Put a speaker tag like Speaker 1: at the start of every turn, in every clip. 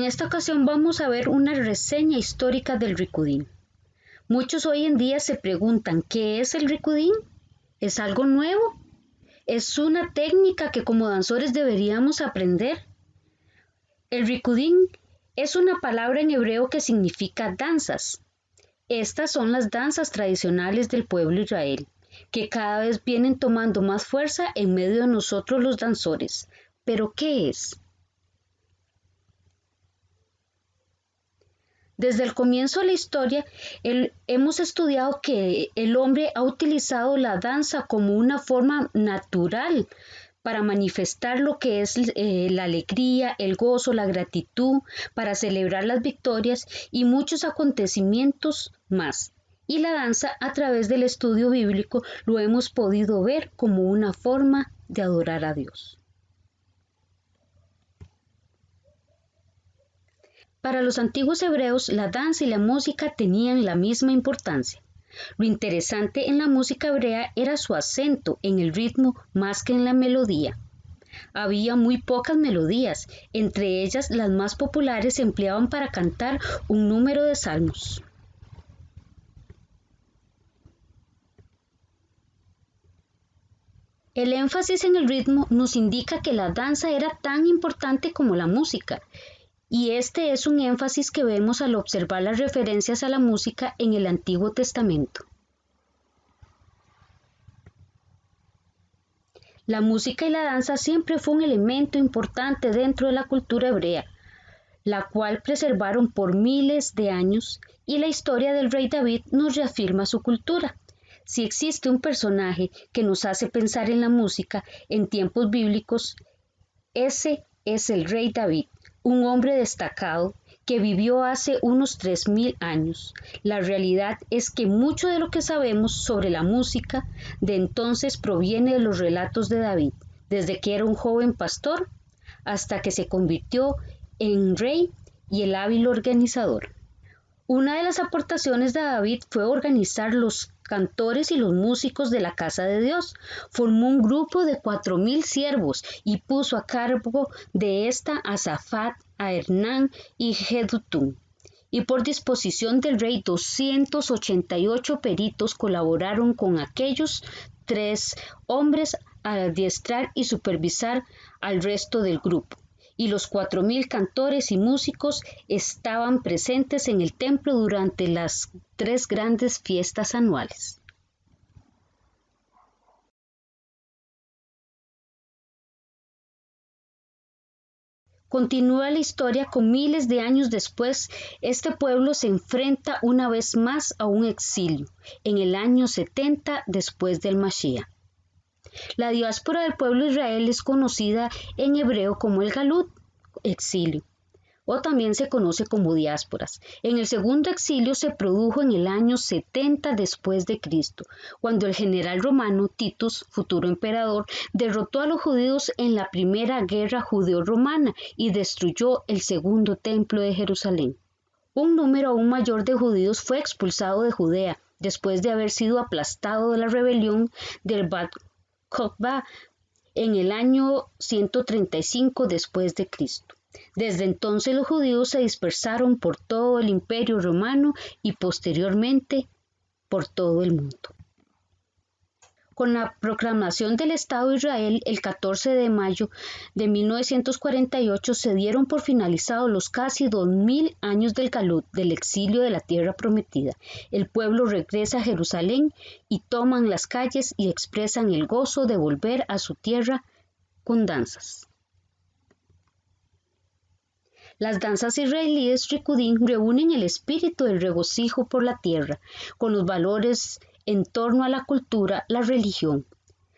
Speaker 1: En esta ocasión vamos a ver una reseña histórica del ricudín. Muchos hoy en día se preguntan, ¿qué es el ricudín? ¿Es algo nuevo? ¿Es una técnica que como danzores deberíamos aprender? El ricudín es una palabra en hebreo que significa danzas. Estas son las danzas tradicionales del pueblo Israel, que cada vez vienen tomando más fuerza en medio de nosotros los danzores. ¿Pero qué es? Desde el comienzo de la historia, hemos estudiado que el hombre ha utilizado la danza como una forma natural para manifestar lo que es la alegría, el gozo, la gratitud, para celebrar las victorias y muchos acontecimientos más. Y la danza, a través del estudio bíblico, lo hemos podido ver como una forma de adorar a Dios. Para los antiguos hebreos, la danza y la música tenían la misma importancia. Lo interesante en la música hebrea era su acento en el ritmo más que en la melodía. Había muy pocas melodías, entre ellas las más populares se empleaban para cantar un número de salmos. El énfasis en el ritmo nos indica que la danza era tan importante como la música. Y este es un énfasis que vemos al observar las referencias a la música en el Antiguo Testamento. La música y la danza siempre fue un elemento importante dentro de la cultura hebrea, la cual preservaron por miles de años, y la historia del rey David nos reafirma su cultura. Si existe un personaje que nos hace pensar en la música en tiempos bíblicos, ese es el rey David. Un hombre destacado que vivió hace unos 3000 años. La realidad es que mucho de lo que sabemos sobre la música de entonces proviene de los relatos de David, desde que era un joven pastor hasta que se convirtió en rey y el hábil organizador. Una de las aportaciones de David fue organizar los cantores y los músicos de la casa de Dios. Formó un grupo de 4000 siervos y puso a cargo de esta a Safat, a Hernán y Jedutún. Y por disposición del rey, 288 peritos colaboraron con aquellos 3 hombres a adiestrar y supervisar al resto del grupo. Y los 4000 cantores y músicos estaban presentes en el templo durante las 3 grandes fiestas anuales. Continúa la historia con miles de años después, este pueblo se enfrenta una vez más a un exilio, en el año 70 después del Mashiach. La diáspora del pueblo de Israel es conocida en hebreo como el Galut, exilio, o también se conoce como diásporas. En el segundo exilio se produjo en el año 70 después de Cristo, cuando el general romano Titus, futuro emperador, derrotó a los judíos en la primera guerra judeo-romana y destruyó el segundo templo de Jerusalén. Un número aún mayor de judíos fue expulsado de Judea después de haber sido aplastado de la rebelión del Bar Kokhba en el año 135 después de Cristo. Desde entonces los judíos se dispersaron por todo el Imperio Romano y posteriormente por todo el mundo. Con la proclamación del Estado de Israel el 14 de mayo de 1948 se dieron por finalizados los casi 2000 años del Galut, del exilio de la tierra prometida. El pueblo regresa a Jerusalén y toman las calles y expresan el gozo de volver a su tierra con danzas. Las danzas israelíes Rikudín reúnen el espíritu del regocijo por la tierra, con los valores en torno a la cultura, la religión.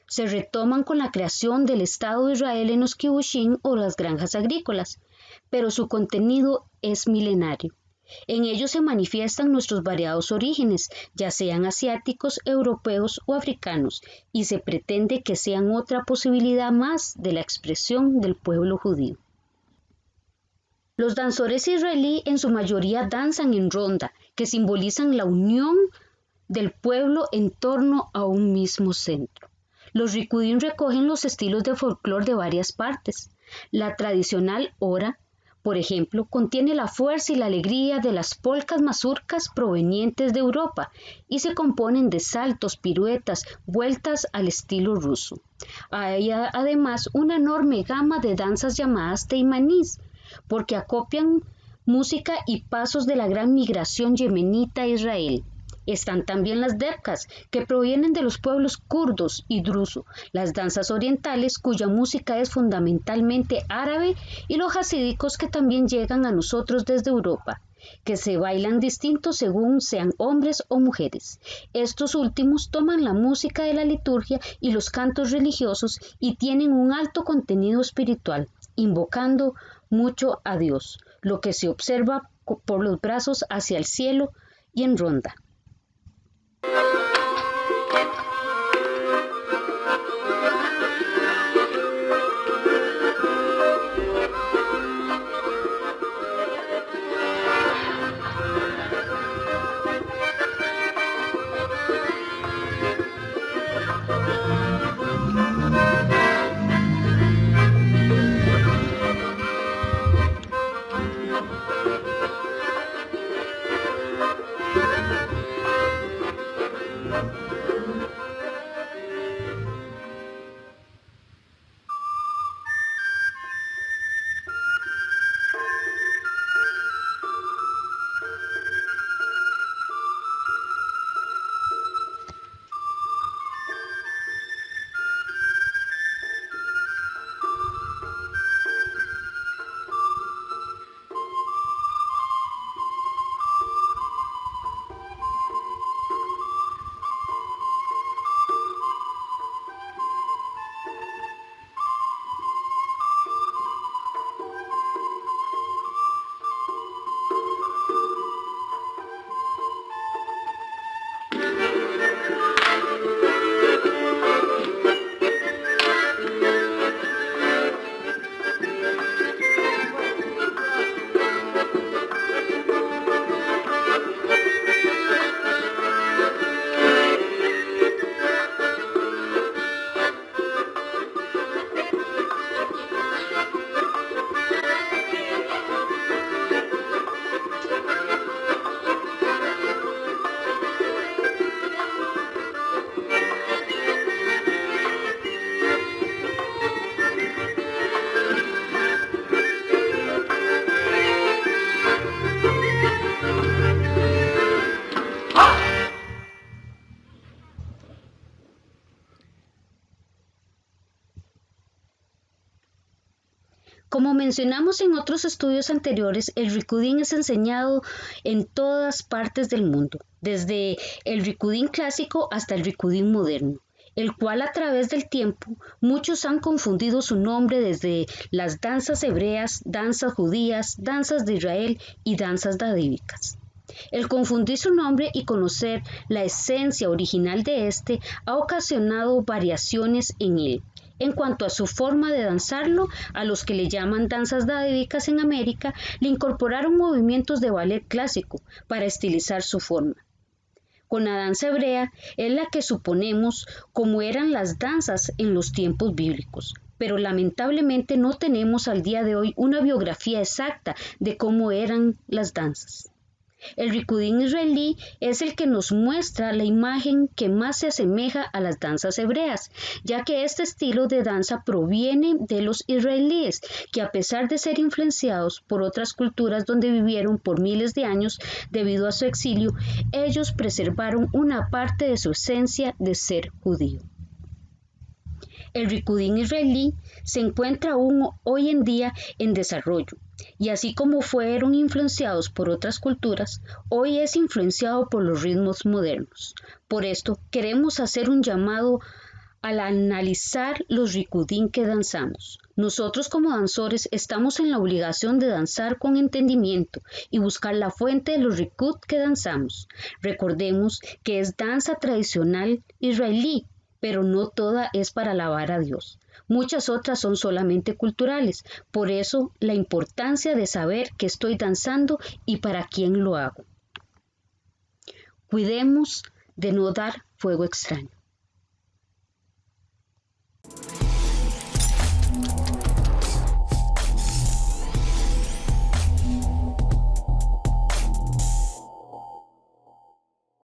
Speaker 1: Se retoman con la creación del Estado de Israel en los kibushim o las granjas agrícolas, pero su contenido es milenario. En ellos se manifiestan nuestros variados orígenes, ya sean asiáticos, europeos o africanos, y se pretende que sean otra posibilidad más de la expresión del pueblo judío. Los danzores israelí en su mayoría danzan en ronda, que simbolizan la unión del pueblo en torno a un mismo centro. Los Rikudín recogen los estilos de folclore de varias partes. La tradicional hora Por ejemplo, contiene la fuerza y la alegría de las polcas mazurcas provenientes de Europa y se componen de saltos, piruetas, vueltas al estilo ruso. Hay además una enorme gama de danzas llamadas teimanís, porque acopian música y pasos de la gran migración yemenita a Israel. Están también las debkas, que provienen de los pueblos kurdos y druso, las danzas orientales, cuya música es fundamentalmente árabe, y los hasídicos, que también llegan a nosotros desde Europa, que se bailan distintos según sean hombres o mujeres. Estos últimos toman la música de la liturgia y los cantos religiosos y tienen un alto contenido espiritual, invocando mucho a Dios, lo que se observa por los brazos hacia el cielo y en ronda. Como mencionamos en otros estudios anteriores, el rikudín es enseñado en todas partes del mundo, desde el rikudín clásico hasta el rikudín moderno, el cual a través del tiempo muchos han confundido su nombre desde las danzas hebreas, danzas judías, danzas de Israel y danzas davídicas. El confundir su nombre y conocer la esencia original de este ha ocasionado variaciones en él. En cuanto a su forma de danzarlo, a los que le llaman danzas davídicas en América, le incorporaron movimientos de ballet clásico para estilizar su forma. Con la danza hebrea es la que suponemos como eran las danzas en los tiempos bíblicos, pero lamentablemente no tenemos al día de hoy una biografía exacta de cómo eran las danzas. El rikudín israelí es el que nos muestra la imagen que más se asemeja a las danzas hebreas, ya que este estilo de danza proviene de los israelíes, que a pesar de ser influenciados por otras culturas donde vivieron por miles de años debido a su exilio, ellos preservaron una parte de su esencia de ser judío. El rikudín israelí se encuentra aún hoy en día en desarrollo, y así como fueron influenciados por otras culturas, hoy es influenciado por los ritmos modernos. Por esto, queremos hacer un llamado al analizar los rikudín que danzamos. Nosotros como danzores estamos en la obligación de danzar con entendimiento y buscar la fuente de los rikud que danzamos. Recordemos que es danza tradicional israelí, pero no toda es para alabar a Dios. Muchas otras son solamente culturales, por eso la importancia de saber qué estoy danzando y para quién lo hago. Cuidemos de no dar fuego extraño.